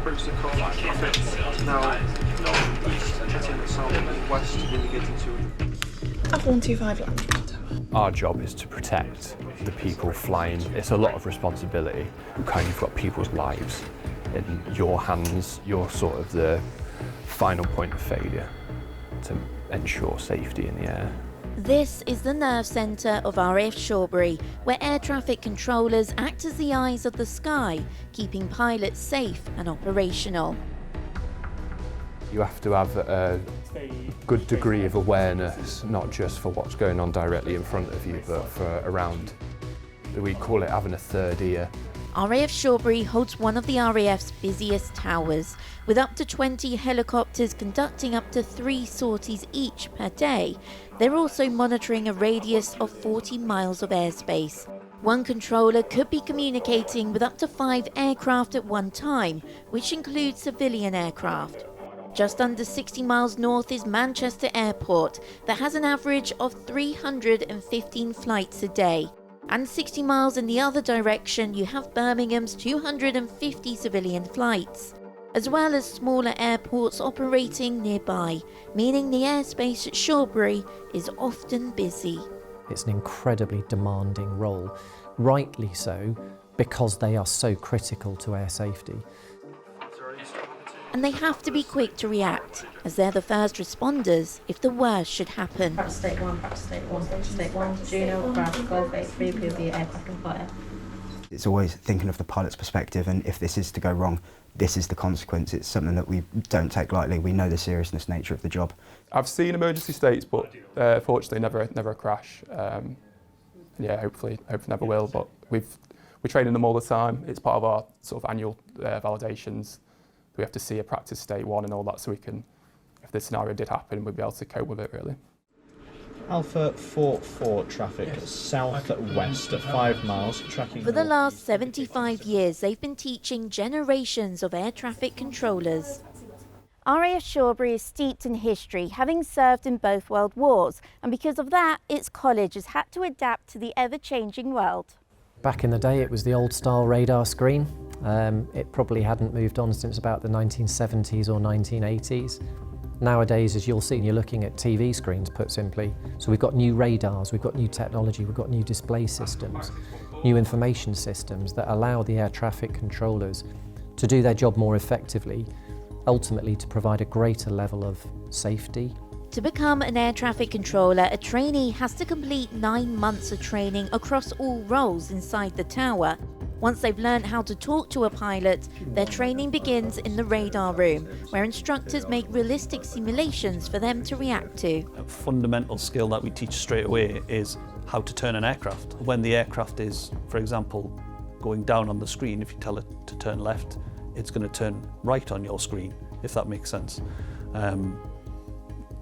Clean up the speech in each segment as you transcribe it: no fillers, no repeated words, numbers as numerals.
approach the car traffic now north-east, heading south-west when you get into F125 Land. Our job is to protect the people flying. It's a lot of responsibility. You've got people's lives in your hands. You're sort of the final point of failure to ensure safety in the air. This is the nerve centre of RAF Shawbury, where air traffic controllers act as the eyes of the sky, keeping pilots safe and operational. You have to have a good degree of awareness, not just for what's going on directly in front of you, but for around. We call it having a third ear. RAF Shawbury holds one of the RAF's busiest towers, with up to 20 helicopters conducting up to 3 sorties each per day. They're also monitoring a radius of 40 miles of airspace. One controller could be communicating with up to 5 aircraft at one time, which includes civilian aircraft. Just under 60 miles north is Manchester Airport, that has an average of 315 flights a day. And 60 miles in the other direction, you have Birmingham's 250 civilian flights, as well as smaller airports operating nearby, meaning the airspace at Shawbury is often busy. It's an incredibly demanding role, rightly so, because they are so critical to air safety. And they have to be quick to react, as they're the first responders if the worst should happen. State 1, State 1, State 1, Juno, Bravo, Golf 83, POV, aircraft and fire. It's always thinking of the pilot's perspective, and if this is to go wrong, this is the consequence. It's something that we don't take lightly. We know the seriousness nature of the job. I've seen emergency states, but fortunately never a crash. Yeah, hopefully never will, but we train in them all the time. It's part of our sort of annual validations. We have to see a practice state 1 and all that, so we can, if this scenario did happen, we'd be able to cope with it really. Alpha 44 traffic south-west at 5 miles, tracking... For the last 75 years, they've been teaching generations of air traffic controllers. RAF Shawbury is steeped in history, having served in both World Wars, and because of that, its college has had to adapt to the ever-changing world. Back in the day, it was the old-style radar screen. It probably hadn't moved on since about the 1970s or 1980s. Nowadays, as you'll see, you're looking at TV screens, put simply. So we've got new radars, we've got new technology, we've got new display systems, new information systems that allow the air traffic controllers to do their job more effectively, ultimately to provide a greater level of safety. To become an air traffic controller, a trainee has to complete 9 months of training across all roles inside the tower. Once they've learned how to talk to a pilot, their training begins in the radar room, where instructors make realistic simulations for them to react to. A fundamental skill that we teach straight away is how to turn an aircraft. When the aircraft is, for example, going down on the screen, if you tell it to turn left, it's going to turn right on your screen, if that makes sense.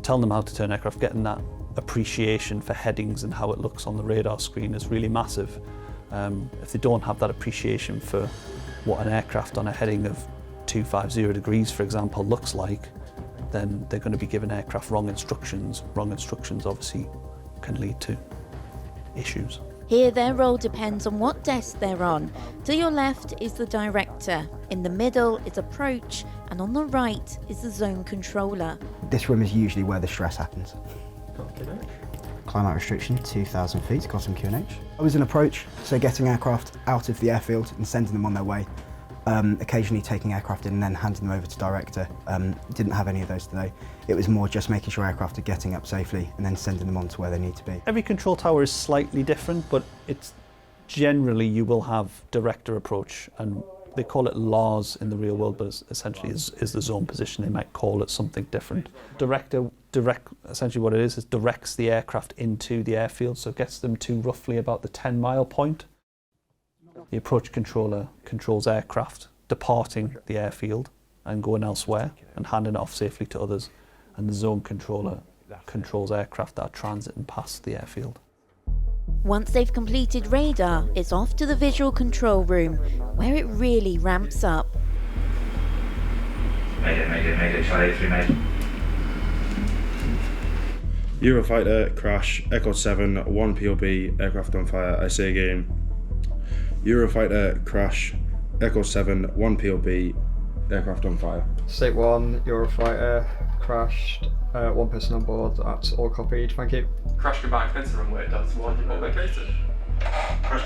Telling them how to turn aircraft, getting that appreciation for headings and how it looks on the radar screen is really massive. If they don't have that appreciation for what an aircraft on a heading of 250 degrees, for example, looks like, then they're going to be given aircraft wrong instructions. Wrong instructions obviously can lead to issues. Here their role depends on what desk they're on. To your left is the director, in the middle is approach, and on the right is the zone controller. This room is usually where the stress happens. Climb out restriction, 2,000 feet, got some QNH. I was in approach, so getting aircraft out of the airfield and sending them on their way. Occasionally taking aircraft in and then handing them over to director. Didn't have any of those today. It was more just making sure aircraft are getting up safely and then sending them on to where they need to be. Every control tower is slightly different, but it's generally you will have director approach, and they call it LARS in the real world, but essentially is the zone position. They might call it something different. Director, essentially what it is directs the aircraft into the airfield, so it gets them to roughly about the 10-mile point. The approach controller controls aircraft departing the airfield and going elsewhere and handing it off safely to others. And the zone controller controls aircraft that are transiting past the airfield. Once they've completed radar, it's off to the visual control room, where it really ramps up. Mayday, Charlie 3, mate. Eurofighter, crash, Echo 7, 1 POB, aircraft on fire, I say again. Eurofighter, crash, Echo 7, 1 POB, aircraft on fire. State 1, Eurofighter, crashed, one person on board, that's all copied, thank you. Crash combined fence runway, that's one located.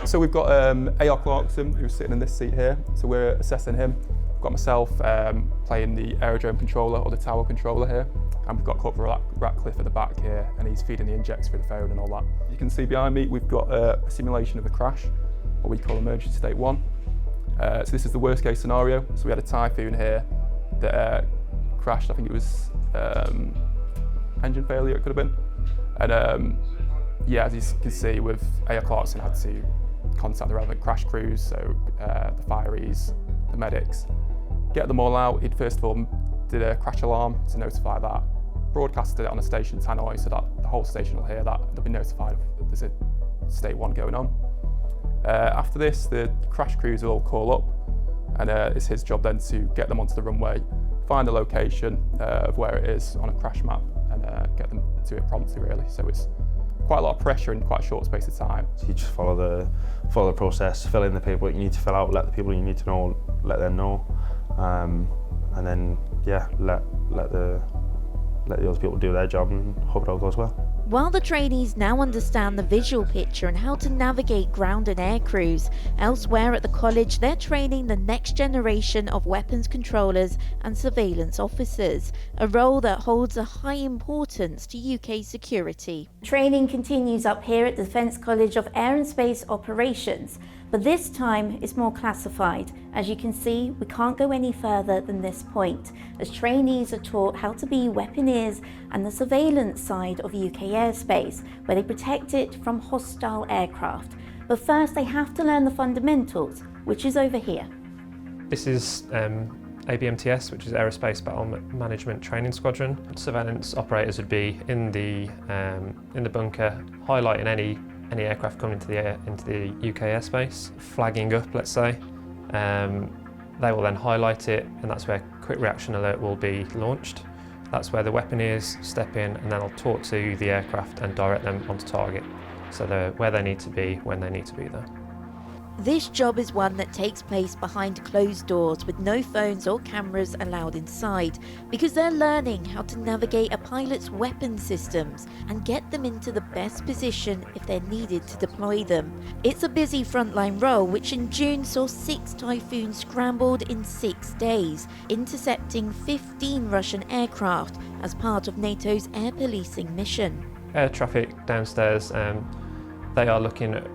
So we've got AR Clarkson, who's sitting in this seat here, so we're assessing him. We've got myself playing the aerodrome controller or the tower controller here, and we've got Corporal Ratcliffe at the back here, and he's feeding the injects through the phone and all that. You can see behind me we've got a simulation of a crash, what we call emergency state 1. So this is the worst case scenario. So we had a typhoon here that crashed, I think it was engine failure it could have been. And yeah, as you can see, with AR Clarkson had to contact the relevant crash crews, so the fireys, the medics, get them all out. He'd first of all did a crash alarm to notify that, broadcasted it on a station tannoy so that the whole station will hear that, and they'll be notified if there's a state 1 going on. After this, the crash crews will all call up, and it's his job then to get them onto the runway, find the location of where it is on a crash map, and get them to it promptly, really. So it's quite a lot of pressure in quite a short space of time. So you just follow the process, fill in the paperwork you need to fill out, let the people you need to know, let them know, and then yeah, let the other people do their job and hope it all goes well. While the trainees now understand the visual picture and how to navigate ground and air crews, elsewhere at the college they're training the next generation of weapons controllers and surveillance officers, a role that holds a high importance to UK security. Training continues up here at the Defence College of Air and Space Operations, but this time it's more classified. As you can see, we can't go any further than this point, as trainees are taught how to be weaponeers and the surveillance side of UK airspace, where they protect it from hostile aircraft. But first they have to learn the fundamentals, which is over here. This is ABMTS, which is Aerospace Battle Management Training Squadron. Surveillance operators would be in the bunker, highlighting any aircraft coming into the UK airspace, flagging up, let's say. They will then highlight it, and that's where quick reaction alert will be launched. That's where the weaponeers step in, and then they'll talk to the aircraft and direct them onto target. So they're where they need to be, when they need to be there. This job is one that takes place behind closed doors with no phones or cameras allowed inside, because they're learning how to navigate a pilot's weapon systems and get them into the best position if they're needed to deploy them. It's a busy frontline role, which in June saw 6 typhoons scrambled in 6 days, intercepting 15 Russian aircraft as part of NATO's air policing mission. Air traffic downstairs, they are looking at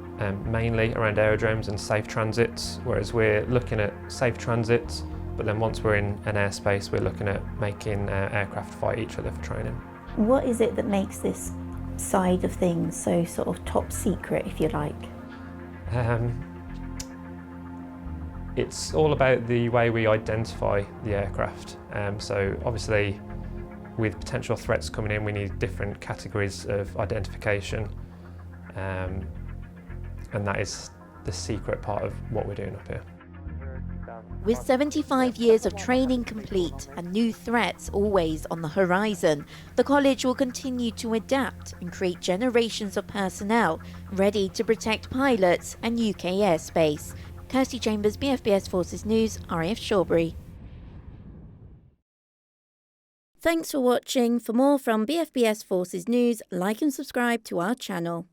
mainly around aerodromes and safe transits, whereas we're looking at safe transits, but then once we're in an airspace, we're looking at making aircraft fight each other for training. What is it that makes this side of things so sort of top secret, if you like? It's all about the way we identify the aircraft. So obviously, with potential threats coming in, we need different categories of identification. And that is the secret part of what we're doing up here. With 75 years of training complete and new threats always on the horizon, the college will continue to adapt and create generations of personnel ready to protect pilots and UK airspace. Kirsty Chambers, BFBS Forces News, RAF Shawbury. Thanks for watching. For more from BFBS Forces News, like and subscribe to our channel.